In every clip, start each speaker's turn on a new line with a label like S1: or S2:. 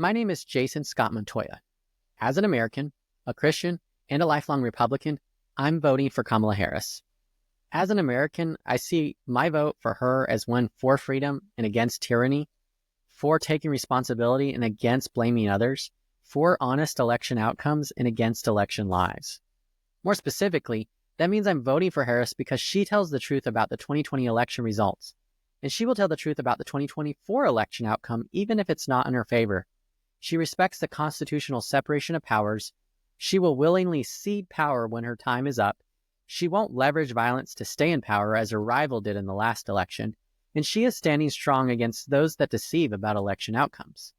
S1: My name is Jason Scott Montoya. As an American, a Christian, and a lifelong Republican, I'm voting for Kamala Harris. As an American, I see my vote for her as one for freedom and against tyranny, for taking responsibility and against blaming others, for honest election outcomes and against election lies. More specifically, that means I'm voting for Harris because she tells the truth about the 2020 election results, and she will tell the truth about the 2024 election outcome even if it's not in her favor. She respects the constitutional separation of powers. She will willingly cede power when her time is up. She won't leverage violence to stay in power as her rival did in the last election, and she is standing strong against those that deceive about election outcomes.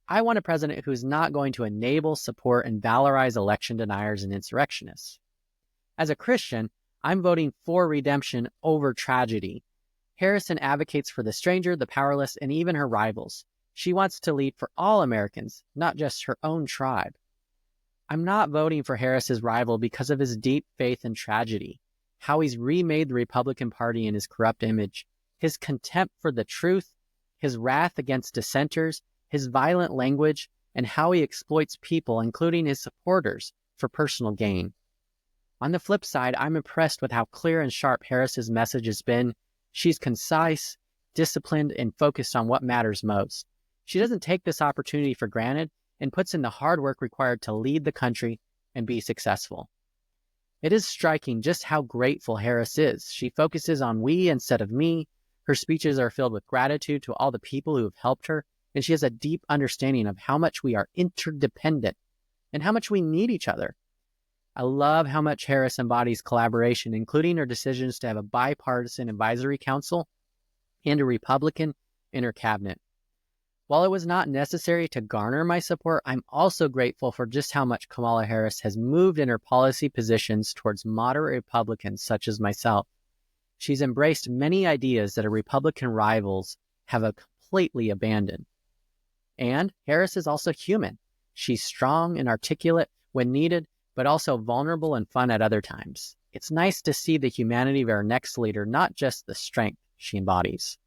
S1: I want a president who's not going to enable, support, and valorize election deniers and insurrectionists. As a Christian, I'm voting for redemption over tragedy. Harrison advocates for the stranger, the powerless, and even her rivals. She wants to lead for all Americans, not just her own tribe. I'm not voting for Harris's rival because of his deep faith in tragedy, how he's remade the Republican Party in his corrupt image, his contempt for the truth, his wrath against dissenters, his violent language, and how he exploits people, including his supporters, for personal gain. On the flip side, I'm impressed with how clear and sharp Harris's message has been. She's concise, disciplined, and focused on what matters most. She doesn't take this opportunity for granted and puts in the hard work required to lead the country and be successful. It is striking just how grateful Harris is. She focuses on we instead of me. Her speeches are filled with gratitude to all the people who have helped her, and she has a deep understanding of how much we are interdependent and how much we need each other. I love how much Harris embodies collaboration, including her decisions to have a bipartisan advisory council and a Republican in her cabinet. While it was not necessary to garner my support, I'm also grateful for just how much Kamala Harris has moved in her policy positions towards moderate Republicans such as myself. She's embraced many ideas that her Republican rivals have completely abandoned. And Harris is also human. She's strong and articulate when needed, but also vulnerable and fun at other times. It's nice to see the humanity of our next leader, not just the strength she embodies.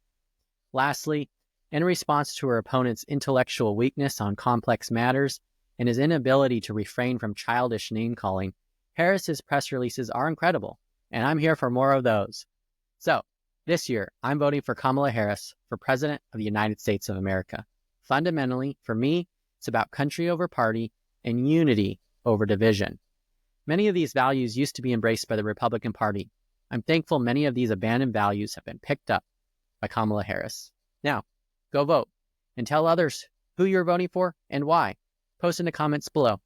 S1: Lastly, in response to her opponent's intellectual weakness on complex matters and his inability to refrain from childish name-calling, Harris's press releases are incredible, and I'm here for more of those. So, this year, I'm voting for Kamala Harris for President of the United States of America. Fundamentally, for me, it's about country over party and unity over division. Many of these values used to be embraced by the Republican Party. I'm thankful many of these abandoned values have been picked up by Kamala Harris. Now, go vote and tell others who you're voting for and why. Post in the comments below.